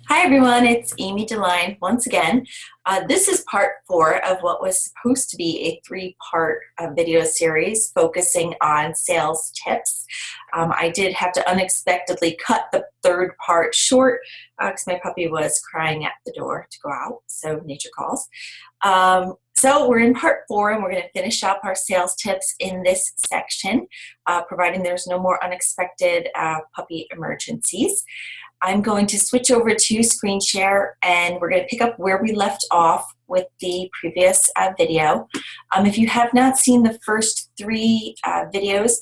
Hi everyone, it's Amy DeLine once again. This is part 4 of what was supposed to be a 3-part video series focusing on sales tips. I did have to unexpectedly cut the 3rd part short because my puppy was crying at the door to go out, so nature calls. So we're in part 4 and we're going to finish up our sales tips in this section, providing there's no more unexpected puppy emergencies. I'm going to switch over to screen share and we're going to pick up where we left off with the previous video. If you have not seen the first 3 videos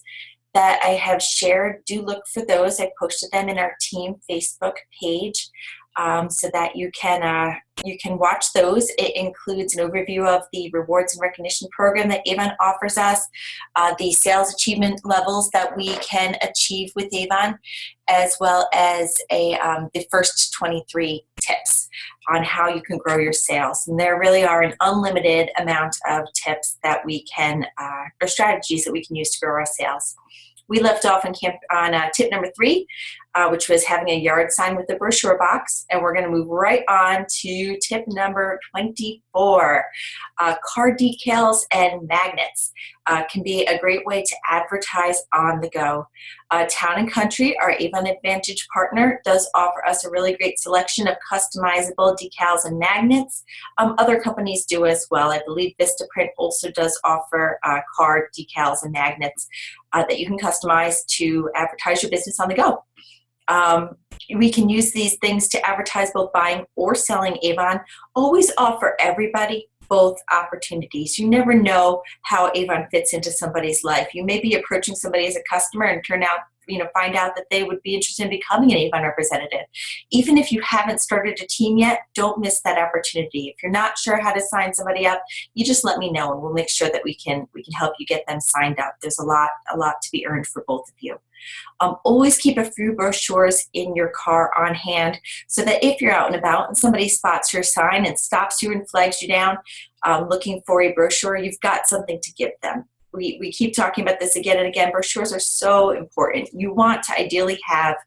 that I have shared, do look for those. I posted them in our team Facebook page so that you can watch those. It includes an overview of the rewards and recognition program that Avon offers us, the sales achievement levels that we can achieve with Avon, as well as the first 23 tips on how you can grow your sales. And there really are an unlimited amount of tips that we can, or strategies that we can use to grow our sales. We left off on tip number 3, which was having a yard sign with a brochure box, and we're going to move right on to tip number 24. Card decals and magnets can be a great way to advertise on the go. Town & Country, our Avon Advantage partner, does offer us a really great selection of customizable decals and magnets. Other companies do as well. I believe Vistaprint also does offer card decals and magnets that you can customize to advertise your business on the go. We can use these things to advertise both buying or selling Avon. Always offer everybody both opportunities. You never know how Avon fits into somebody's life. You may be approaching somebody as a customer and find out that they would be interested in becoming an Avon representative. Even if you haven't started a team yet, don't miss that opportunity. If you're not sure how to sign somebody up, you just let me know and we'll make sure that we can help you get them signed up. There's a lot to be earned for both of you. Always keep a few brochures in your car on hand so that if you're out and about and somebody spots your sign and stops you and flags you down looking for a brochure, you've got something to give them. We keep talking about this again and again. Brochures are so important. You want to ideally have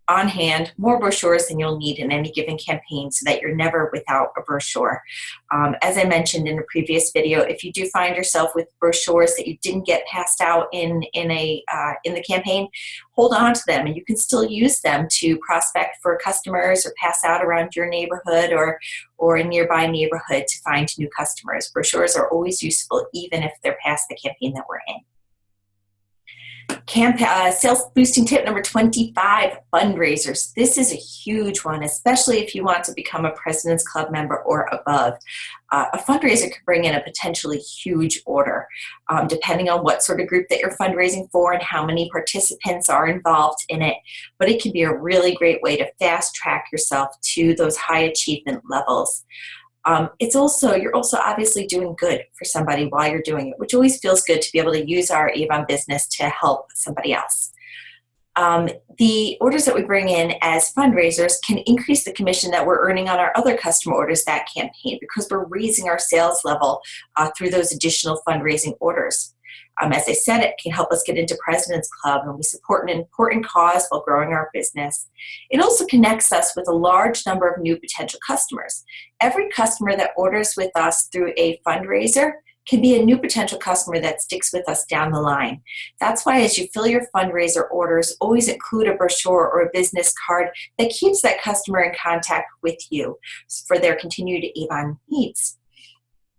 on hand more brochures than you'll need in any given campaign so that you're never without a brochure. As I mentioned in a previous video, if you do find yourself with brochures that you didn't get passed out in the campaign, hold on to them and you can still use them to prospect for customers or pass out around your neighborhood or a nearby neighborhood to find new customers. Brochures are always useful even if they're past the campaign that we're in. Sales boosting tip number 25, fundraisers. This is a huge one, especially if you want to become a President's Club member or above. A fundraiser could bring in a potentially huge order, depending on what sort of group that you're fundraising for and how many participants are involved in it. But it can be a really great way to fast track yourself to those high achievement levels. You're also obviously doing good for somebody while you're doing it, which always feels good to be able to use our Avon business to help somebody else. The orders that we bring in as fundraisers can increase the commission that we're earning on our other customer orders that campaign because we're raising our sales level through those additional fundraising orders. As I said, it can help us get into President's Club and we support an important cause while growing our business. It also connects us with a large number of new potential customers. Every customer that orders with us through a fundraiser can be a new potential customer that sticks with us down the line. That's why as you fill your fundraiser orders, always include a brochure or a business card that keeps that customer in contact with you for their continued Avon needs.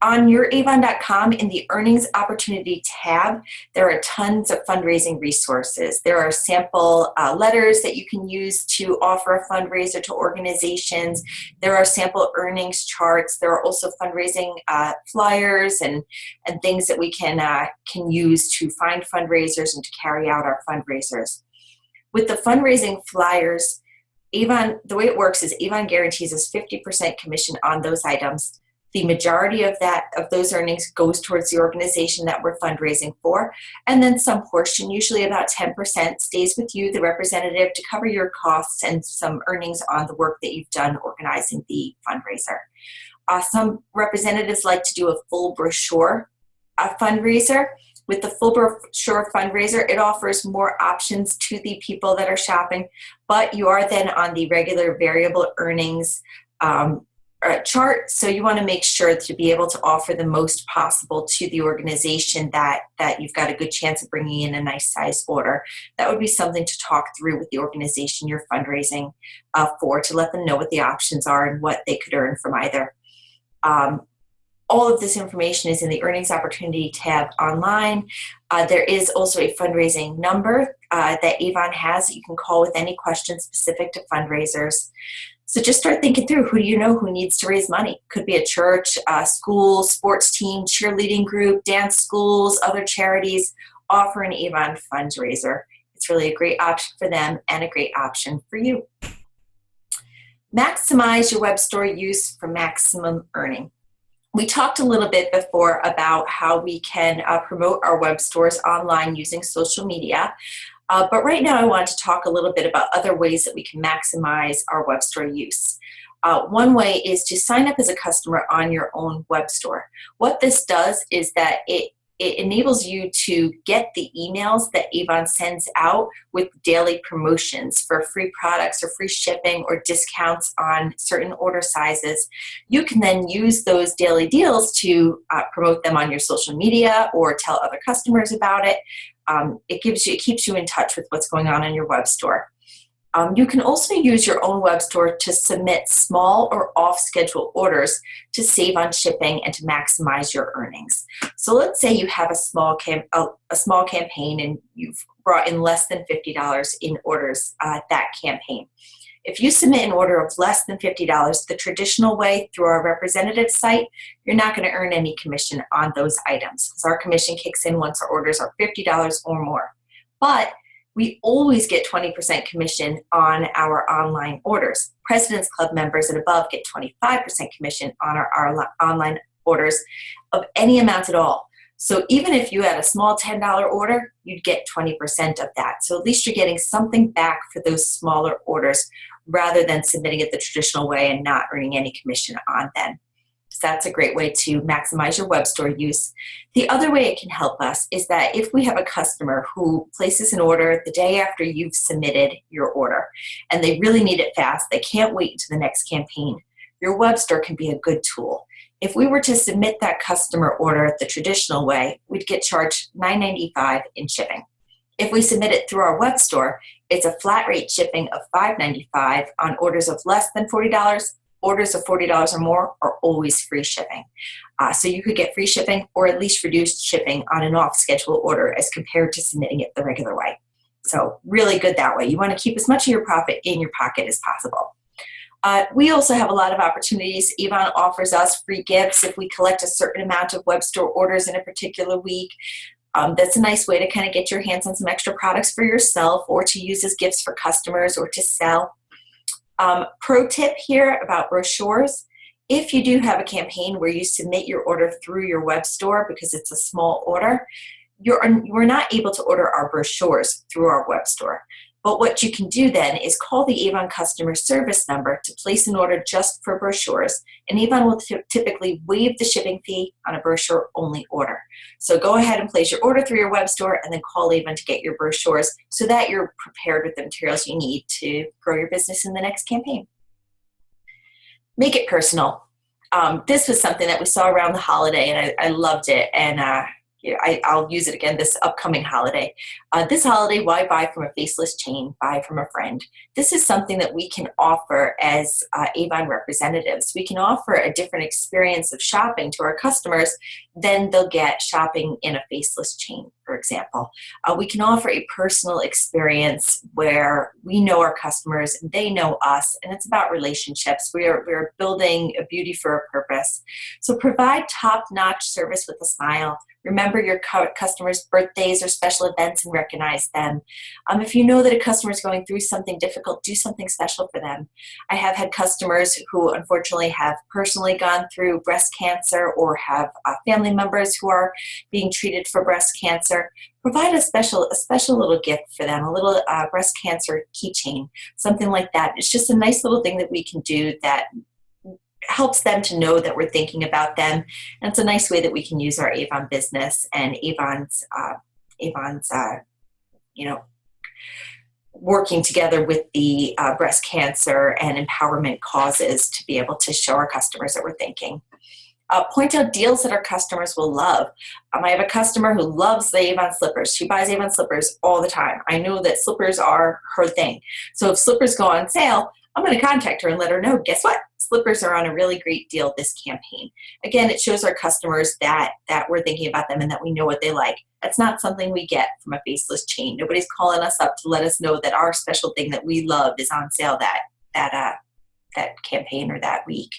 On youravon.com, in the Earnings Opportunity tab, there are tons of fundraising resources. There are sample letters that you can use to offer a fundraiser to organizations. There are sample earnings charts. There are also fundraising flyers and things that we can use to find fundraisers and to carry out our fundraisers. With the fundraising flyers, Avon, the way it works is Avon guarantees us 50% commission on those items. The majority of those earnings goes towards the organization that we're fundraising for, and then some portion, usually about 10%, stays with you, the representative, to cover your costs and some earnings on the work that you've done organizing the fundraiser. Some representatives like to do a full brochure fundraiser, With the full brochure fundraiser, it offers more options to the people that are shopping, but you are then on the regular variable earnings chart. So you want to make sure to be able to offer the most possible to the organization that you've got a good chance of bringing in a nice size order. That would be something to talk through with the organization you're fundraising for, to let them know what the options are and what they could earn from either. All of this information is in the Earnings Opportunity tab online. There is also a fundraising number that Avon has that you can call with any questions specific to fundraisers. So just start thinking through, who do you know who needs to raise money? Could be a church, a school, sports team, cheerleading group, dance schools, other charities. Offer an Avon fundraiser. It's really a great option for them and a great option for you. Maximize your web store use for maximum earning. We talked a little bit before about how we can promote our web stores online using social media. But right now I want to talk a little bit about other ways that we can maximize our web store use. One way is to sign up as a customer on your own web store. What this does is that it enables you to get the emails that Avon sends out with daily promotions for free products or free shipping or discounts on certain order sizes. You can then use those daily deals to promote them on your social media or tell other customers about it. It keeps you in touch with what's going on in your web store. You can also use your own web store to submit small or off-schedule orders to save on shipping and to maximize your earnings. So let's say you have a small campaign and you've brought in less than $50 in orders that campaign. If you submit an order of less than $50 the traditional way through our representative site, you're not going to earn any commission on those items, because our commission kicks in once our orders are $50 or more. But we always get 20% commission on our online orders. President's Club members and above get 25% commission on our online orders of any amount at all. So even if you had a small $10 order, you'd get 20% of that. So at least you're getting something back for those smaller orders rather than submitting it the traditional way and not earning any commission on them. So that's a great way to maximize your web store use. The other way it can help us is that if we have a customer who places an order the day after you've submitted your order and they really need it fast, they can't wait until the next campaign, your web store can be a good tool. If we were to submit that customer order the traditional way, we'd get charged $9.95 in shipping. If we submit it through our web store, it's a flat rate shipping of $5.95 on orders of less than $40. Orders of $40 or more are always free shipping. So you could get free shipping or at least reduced shipping on an off-schedule order as compared to submitting it the regular way. So really good that way. You want to keep as much of your profit in your pocket as possible. We also have a lot of opportunities. Avon offers us free gifts if we collect a certain amount of web store orders in a particular week. That's a nice way to kind of get your hands on some extra products for yourself or to use as gifts for customers or to sell. Pro tip here about brochures. If you do have a campaign where you submit your order through your web store because it's a small order, we're not able to order our brochures through our web store. But what you can do then is call the Avon customer service number to place an order just for brochures, and Avon will typically waive the shipping fee on a brochure-only order. So go ahead and place your order through your web store and then call Avon to get your brochures so that you're prepared with the materials you need to grow your business in the next campaign. Make it personal. This was something that we saw around the holiday, and I loved it, and I'll use it again this upcoming holiday. This holiday, why buy from a faceless chain? Buy from a friend. This is something that we can offer as Avon representatives. We can offer a different experience of shopping to our customers than they'll get shopping in a faceless chain, for example. We can offer a personal experience where we know our customers and they know us, and it's about relationships. We're building a beauty for a purpose. So provide top-notch service with a smile. Remember your customers' birthdays or special events and recognize them. If you know that a customer is going through something difficult, do something special for them. I have had customers who unfortunately have personally gone through breast cancer or have family members who are being treated for breast cancer. Provide a special little gift for them, a little breast cancer keychain, something like that. It's just a nice little thing that we can do that helps them to know that we're thinking about them. And it's a nice way that we can use our Avon business and Avon's, you know, working together with the breast cancer and empowerment causes to be able to show our customers that we're thinking. Point out deals that our customers will love. I have a customer who loves the Avon slippers. She buys Avon slippers all the time. I know that slippers are her thing. So if slippers go on sale, I'm going to contact her and let her know, guess what? Slippers are on a really great deal this campaign. Again, it shows our customers that we're thinking about them and that we know what they like. That's not something we get from a faceless chain. Nobody's calling us up to let us know that our special thing that we love is on sale that campaign or that week.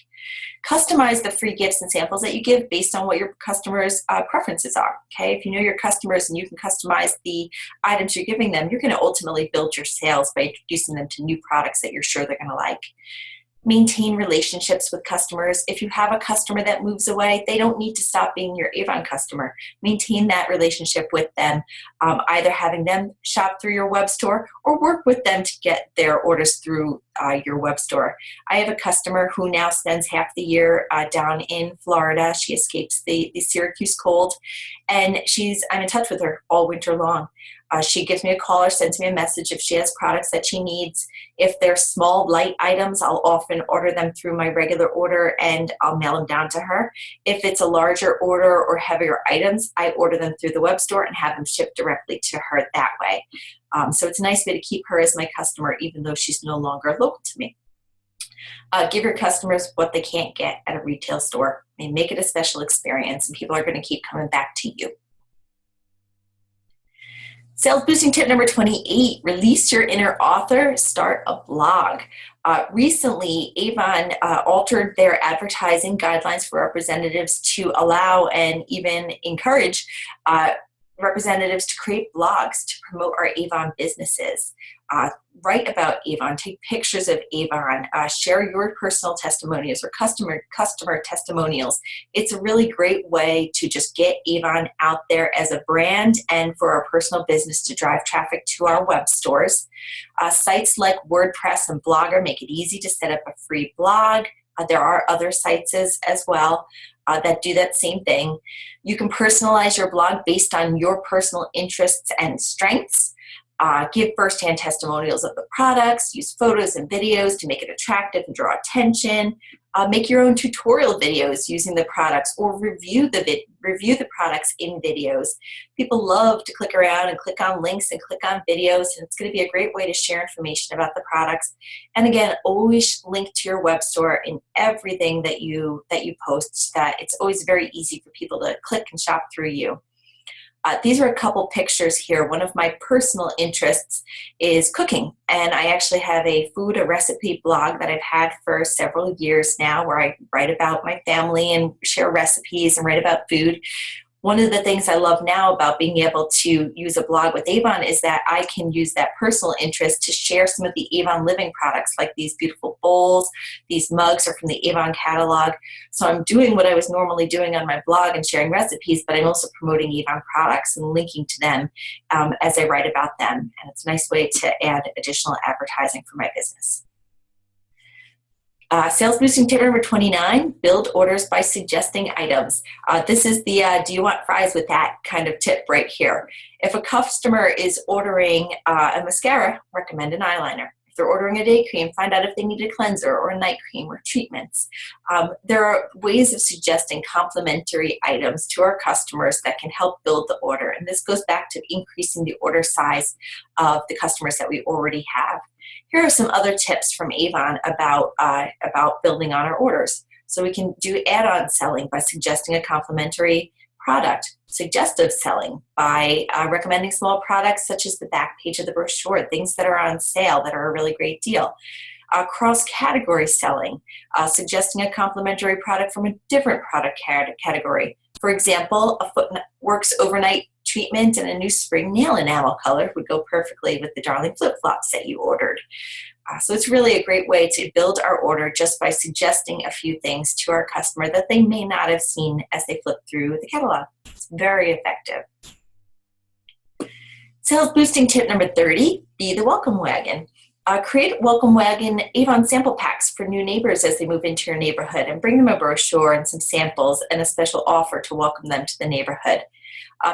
Customize the free gifts and samples that you give based on what your customers' preferences are. Okay, if you know your customers and you can customize the items you're giving them, you're going to ultimately build your sales by introducing them to new products that you're sure they're going to like. Maintain relationships with customers. If you have a customer that moves away, they don't need to stop being your Avon customer. Maintain that relationship with them, either having them shop through your web store or work with them to get their orders through your web store. I have a customer who now spends half the year down in Florida. She escapes the Syracuse cold, and I'm in touch with her all winter long. She gives me a call or sends me a message if she has products that she needs. If they're small, light items, I'll often order them through my regular order and I'll mail them down to her. If it's a larger order or heavier items, I order them through the web store and have them shipped directly to her that way. So it's a nice way to keep her as my customer, even though she's no longer local to me. Give your customers what they can't get at a retail store. I mean, make it a special experience, and people are going to keep coming back to you. Sales boosting tip number 28, release your inner author, start a blog. Recently, Avon altered their advertising guidelines for representatives to allow and even encourage representatives to create blogs to promote our Avon businesses. Write about Avon, take pictures of Avon, share your personal testimonials or customer testimonials. It's a really great way to just get Avon out there as a brand and for our personal business to drive traffic to our web stores. Sites like WordPress and Blogger make it easy to set up a free blog. There are other sites as well that do that same thing. You can personalize your blog based on your personal interests and strengths. Give firsthand testimonials of the products, use photos and videos to make it attractive and draw attention. Make your own tutorial videos using the products or review the products in videos. People love to click around and click on links and click on videos, and it's going to be a great way to share information about the products. And again, always link to your web store in everything that you post. That it's always very easy for people to click and shop through you. These are a couple pictures here. One of my personal interests is cooking, and I actually have a recipe blog that I've had for several years now where I write about my family and share recipes and write about food. One of the things I love now about being able to use a blog with Avon is that I can use that personal interest to share some of the Avon living products, like these beautiful bowls. These mugs are from the Avon catalog. So I'm doing what I was normally doing on my blog and sharing recipes, but I'm also promoting Avon products and linking to them as I write about them. And it's a nice way to add additional advertising for my business. Sales boosting tip number 29, build orders by suggesting items. This is the do you want fries with that kind of tip right here. If a customer is ordering a mascara, recommend an eyeliner. If they're ordering a day cream, find out if they need a cleanser or a night cream or treatments. There are ways of suggesting complementary items to our customers that can help build the order. And this goes back to increasing the order size of the customers that we already have. Here are some other tips from Avon about building on our orders. So we can do add-on selling by suggesting a complementary product, suggestive selling by recommending small products such as the back page of the brochure, things that are on sale that are a really great deal. Cross-category selling, suggesting a complementary product from a different product category. For example, a Footworks overnight treatment and a new spring nail enamel color would go perfectly with the Darling flip-flops that you ordered. So it's really a great way to build our order just by suggesting a few things to our customer that they may not have seen as they flip through the catalog. It's very effective. Sales boosting tip number 30, be the welcome wagon. Create welcome wagon Avon sample packs for new neighbors as they move into your neighborhood, and bring them a brochure and some samples and a special offer to welcome them to the neighborhood.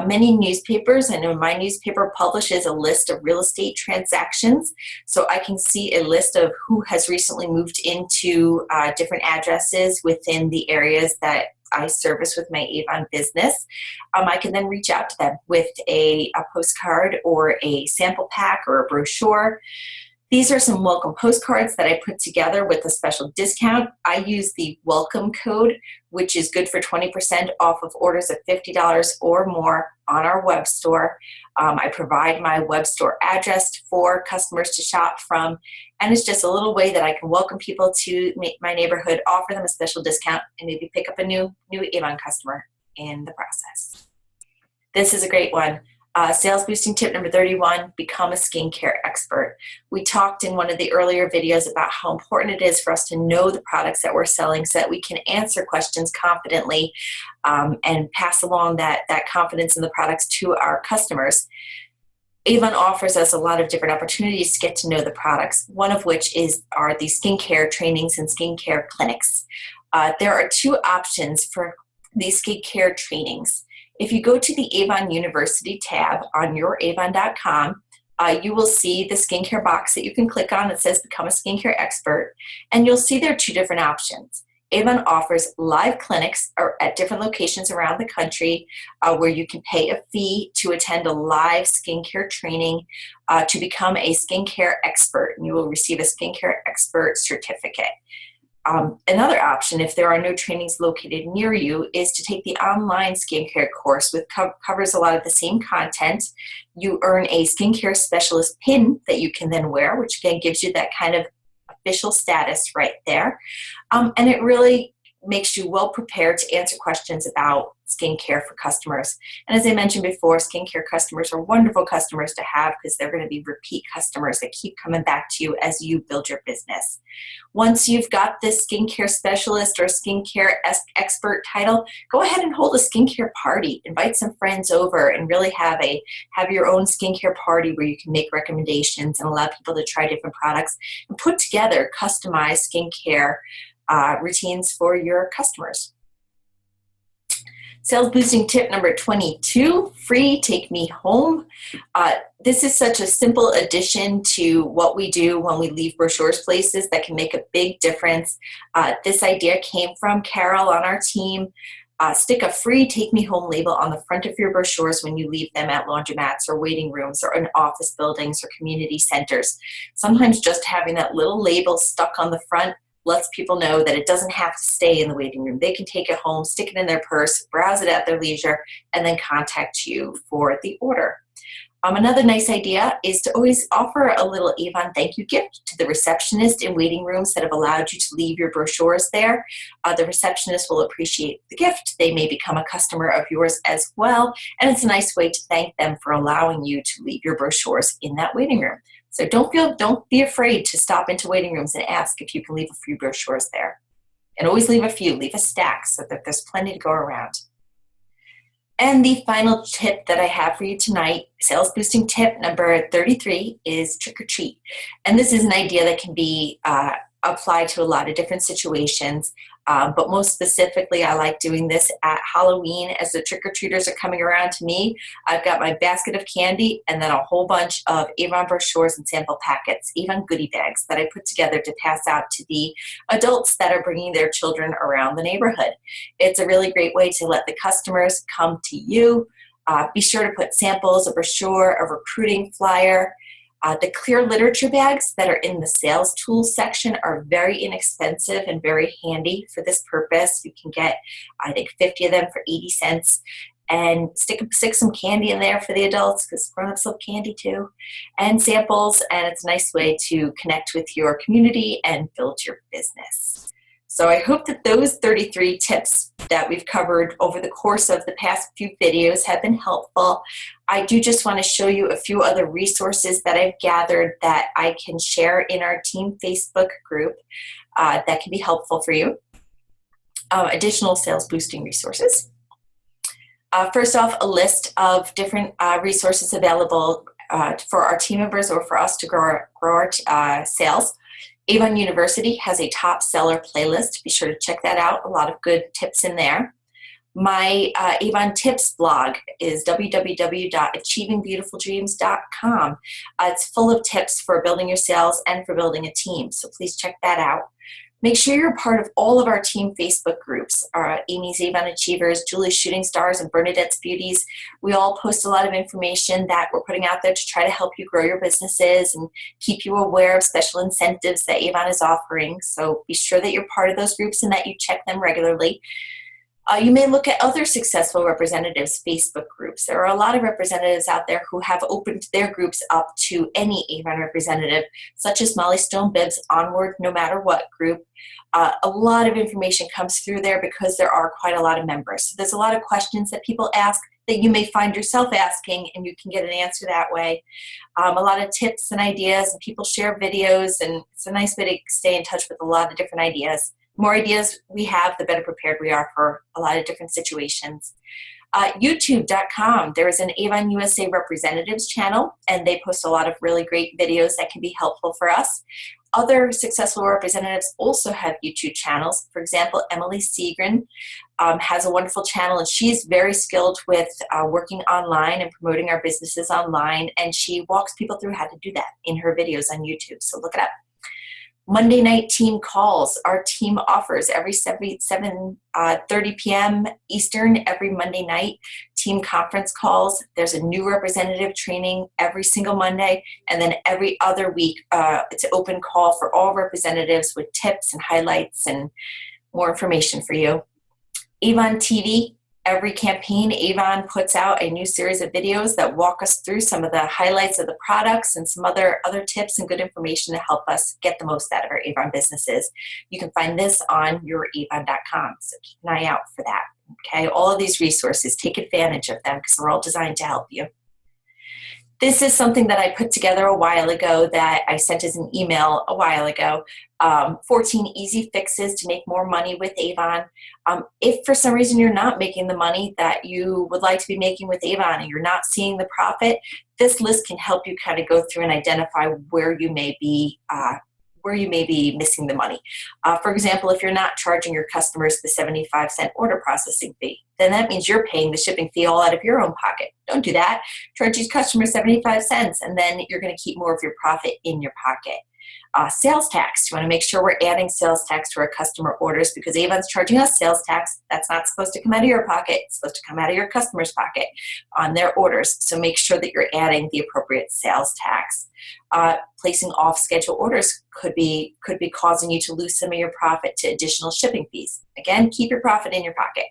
Many newspapers, I know my newspaper publishes a list of real estate transactions, so I can see a list of who has recently moved into different addresses within the areas that I service with my Avon business. I can then reach out to them with a postcard or a sample pack or a brochure. These are some welcome postcards that I put together with a special discount. I use the welcome code, which is good for 20% off of orders of $50 or more on our web store. I provide my web store address for customers to shop from, and it's just a little way that I can welcome people to my neighborhood, offer them a special discount, and maybe pick up a new Avon customer in the process. This is a great one. Sales boosting tip number 31, become a skincare expert. We talked in one of the earlier videos about how important it is for us to know the products that we're selling so that we can answer questions confidently and pass along that confidence in the products to our customers. Avon offers us a lot of different opportunities to get to know the products, one of which are the skincare trainings and skincare clinics. There are two options for these skincare trainings. If you go to the Avon University tab on youravon.com, you will see the skincare box that you can click on that says Become a Skincare Expert, and you'll see there are two different options. Avon offers live clinics at different locations around the country where you can pay a fee to attend a live skincare training to become a skincare expert, and you will receive a skincare expert certificate. Another option, if there are no trainings located near you, is to take the online skincare course, which covers a lot of the same content. You earn a skincare specialist pin that you can then wear, which again gives you that kind of official status right there. And it really makes you well prepared to answer questions about skincare for customers. And as I mentioned before, skincare customers are wonderful customers to have because they're going to be repeat customers that keep coming back to you as you build your business. Once you've got this skincare specialist or skincare expert title, go ahead and hold a skincare party. Invite some friends over and really have your own skincare party where you can make recommendations and allow people to try different products and put together customized skincare routines for your customers. Sales boosting tip number 22, free Take Me Home. This is such a simple addition to what we do when we leave brochures places that can make a big difference. This idea came from Carol on our team. Stick a free Take Me Home label on the front of your brochures when you leave them at laundromats or waiting rooms or in office buildings or community centers. Sometimes just having that little label stuck on the front lets people know that it doesn't have to stay in the waiting room. They can take it home, stick it in their purse, browse it at their leisure, and then contact you for the order. Another nice idea is to always offer a little Avon thank you gift to the receptionist in waiting rooms that have allowed you to leave your brochures there. The receptionist will appreciate the gift. They may become a customer of yours as well, and it's a nice way to thank them for allowing you to leave your brochures in that waiting room. So don't be afraid to stop into waiting rooms and ask if you can leave a few brochures there. And always leave a stack so that there's plenty to go around. And the final tip that I have for you tonight, sales boosting tip number 33, is trick or treat. And this is an idea that can be applied to a lot of different situations. But most specifically, I like doing this at Halloween as the trick-or-treaters are coming around to me. I've got my basket of candy and then a whole bunch of Avon brochures and sample packets, Avon goodie bags that I put together to pass out to the adults that are bringing their children around the neighborhood. It's a really great way to let the customers come to you. Be sure to put samples, a brochure, a recruiting flyer. The clear literature bags that are in the sales tools section are very inexpensive and very handy for this purpose. You can get, I think, 50 of them for 80 cents. And stick some candy in there for the adults because grown-ups love candy too. And samples, and it's a nice way to connect with your community and build your business. So I hope that those 33 tips that we've covered over the course of the past few videos have been helpful. I do just want to show you a few other resources that I've gathered that I can share in our team Facebook group that can be helpful for you. Additional sales boosting resources. First off, a list of different resources available for our team members or for us to grow our sales. Avon University has a top seller playlist. Be sure to check that out. A lot of good tips in there. My Avon Tips blog is www.achievingbeautifuldreams.com. It's full of tips for building your sales and for building a team, so please check that out. Make sure you're part of all of our team Facebook groups, Amy's Avon Achievers, Julie's Shooting Stars, and Bernadette's Beauties. We all post a lot of information that we're putting out there to try to help you grow your businesses and keep you aware of special incentives that Avon is offering. So be sure that you're part of those groups and that you check them regularly. You may look at other successful representatives' Facebook groups. There are a lot of representatives out there who have opened their groups up to any Avon representative, such as Molly Stone Bibb's Onward No Matter What group. A lot of information comes through there because there are quite a lot of members. So there's a lot of questions that people ask that you may find yourself asking, and you can get an answer that way. A lot of tips and ideas, and people share videos, and it's a nice way to stay in touch with a lot of different ideas. The more ideas we have, the better prepared we are for a lot of different situations. YouTube.com, there is an Avon USA Representatives channel, and they post a lot of really great videos that can be helpful for us. Other successful representatives also have YouTube channels. For example, Emily Seagren has a wonderful channel, and she's very skilled with working online and promoting our businesses online, and she walks people through how to do that in her videos on YouTube, so look it up. Monday night team calls. Our team offers every 7:30 p.m. Eastern every Monday night team conference calls. There's a new representative training every single Monday, and then every other week it's an open call for all representatives with tips and highlights and more information for you. Avon TV. Every campaign, Avon puts out a new series of videos that walk us through some of the highlights of the products and some other tips and good information to help us get the most out of our Avon businesses. You can find this on youravon.com, so keep an eye out for that. Okay, all of these resources, take advantage of them because they're all designed to help you. This is something that I put together a while ago that I sent as an email a while ago. 14 easy fixes to make more money with Avon. If for some reason you're not making the money that you would like to be making with Avon and you're not seeing the profit, this list can help you kind of go through and identify where you may be missing the money. For example, if you're not charging your customers the 75-cent order processing fee, then that means you're paying the shipping fee all out of your own pocket. Don't do that. Charge these customers 75 cents, and then you're going to keep more of your profit in your pocket. Sales tax. You want to make sure we're adding sales tax to our customer orders because Avon's charging us sales tax. That's not supposed to come out of your pocket. It's supposed to come out of your customer's pocket on their orders. So make sure that you're adding the appropriate sales tax. Placing off-schedule orders could be causing you to lose some of your profit to additional shipping fees. Again, keep your profit in your pocket.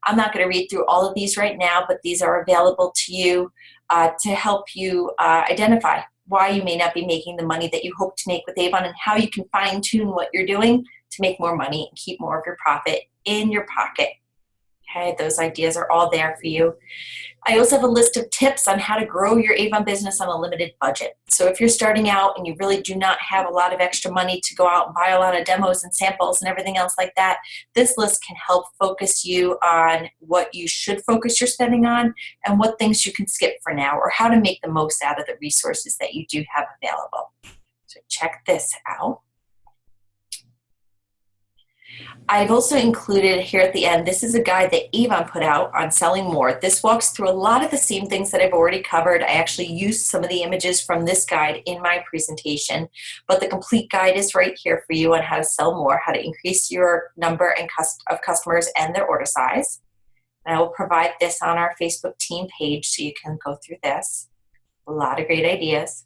I'm not going to read through all of these right now, but these are available to you to help you identify why you may not be making the money that you hope to make with Avon and how you can fine-tune what you're doing to make more money and keep more of your profit in your pocket. Okay, those ideas are all there for you. I also have a list of tips on how to grow your Avon business on a limited budget. So if you're starting out and you really do not have a lot of extra money to go out and buy a lot of demos and samples and everything else like that, this list can help focus you on what you should focus your spending on and what things you can skip for now or how to make the most out of the resources that you do have available. So check this out. I've also included here at the end, this is a guide that Avon put out on selling more. This walks through a lot of the same things that I've already covered. I actually used some of the images from this guide in my presentation, but the complete guide is right here for you on how to sell more, how to increase your number of customers and their order size. And I will provide this on our Facebook team page so you can go through this. A lot of great ideas.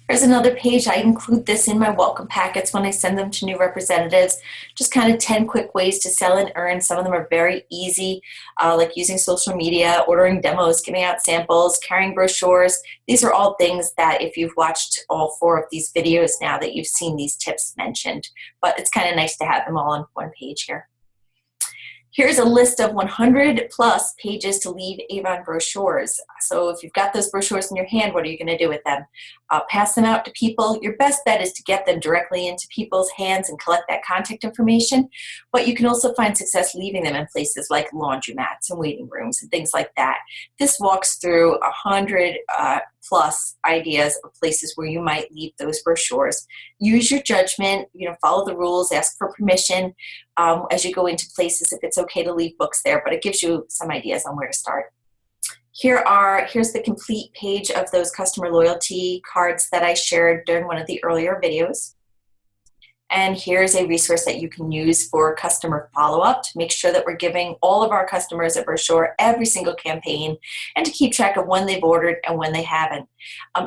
Here's another page. I include this in my welcome packets when I send them to new representatives. Just kind of 10 quick ways to sell and earn. Some of them are very easy, like using social media, ordering demos, giving out samples, carrying brochures. These are all things that if you've watched all 4 of these videos now that you've seen these tips mentioned. But it's kind of nice to have them all on one page here. Here's a list of 100 plus pages to leave Avon brochures. So if you've got those brochures in your hand, what are you going to do with them? Pass them out to people. Your best bet is to get them directly into people's hands and collect that contact information, but you can also find success leaving them in places like laundromats and waiting rooms and things like that. This walks through 100 plus ideas of places where you might leave those brochures. Use your judgment, follow the rules, ask for permission as you go into places if it's okay to leave books there, but it gives you some ideas on where to start. Here's the complete page of those customer loyalty cards that I shared during one of the earlier videos. And here's a resource that you can use for customer follow-up to make sure that we're giving all of our customers a brochure every single campaign and to keep track of when they've ordered and when they haven't.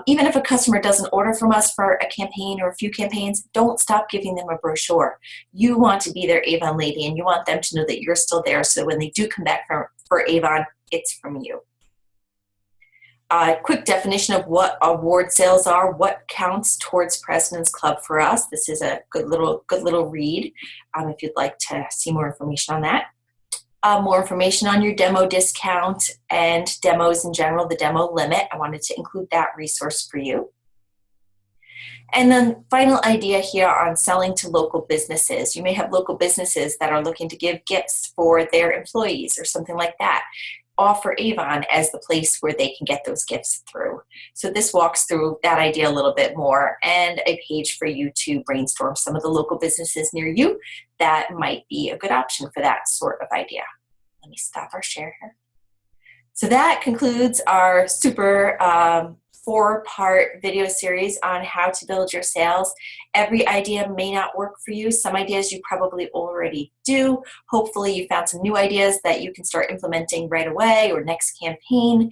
Even if a customer doesn't order from us for a campaign or a few campaigns, don't stop giving them a brochure. You want to be their Avon lady, and you want them to know that you're still there, so when they do come back for Avon, it's from you. Quick definition of what award sales are, what counts towards President's Club for us. This is a good little read if you'd like to see more information on that. More information on your demo discount and demos in general, the demo limit. I wanted to include that resource for you. And then final idea here on selling to local businesses. You may have local businesses that are looking to give gifts for their employees or something like that. Offer Avon as the place where they can get those gifts through. So this walks through that idea a little bit more, and a page for you to brainstorm some of the local businesses near you that might be a good option for that sort of idea. Let me stop our share here. So that concludes our super 4-part video series on how to build your sales. Every idea may not work for you. Some ideas you probably already do. Hopefully you found some new ideas that you can start implementing right away or next campaign.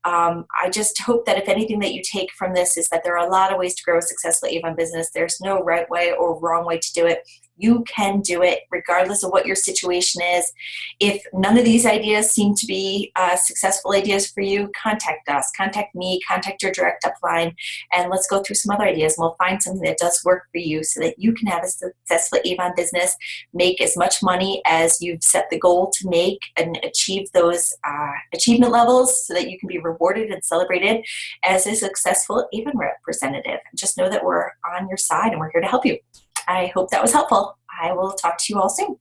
I just hope that if anything that you take from this is that there are a lot of ways to grow a successful Avon business. There's no right way or wrong way to do it. You can do it regardless of what your situation is. If none of these ideas seem to be successful ideas for you, contact us, contact me, contact your direct upline, and let's go through some other ideas, and we'll find something that does work for you so that you can have a successful Avon business, make as much money as you've set the goal to make, and achieve those achievement levels so that you can be rewarded and celebrated as a successful Avon representative. Just know that we're on your side and we're here to help you. I hope that was helpful. I will talk to you all soon.